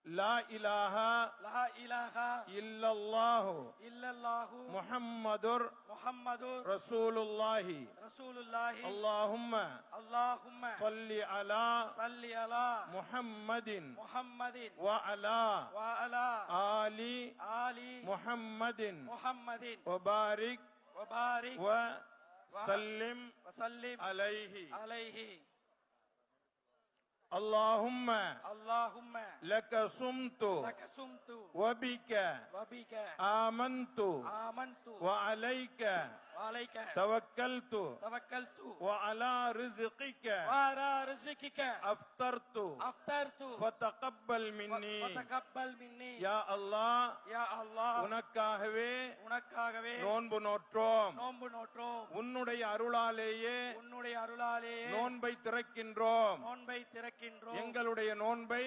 لا إله إلا الله محمد رسول الله اللهم صل على محمد وعلى آل محمد وبارك وسلم عليه اللهم لك صمت وبك آمنت وعليك توكلت وعلى رزقك أفطرت فتقبل مني يا الله உனக்காகவே நோன்பு நோற்றோம் உன்னுடைய அருளாலேயே நோன்பை திறக்கின்றோம் எங்களுடைய நோன்பை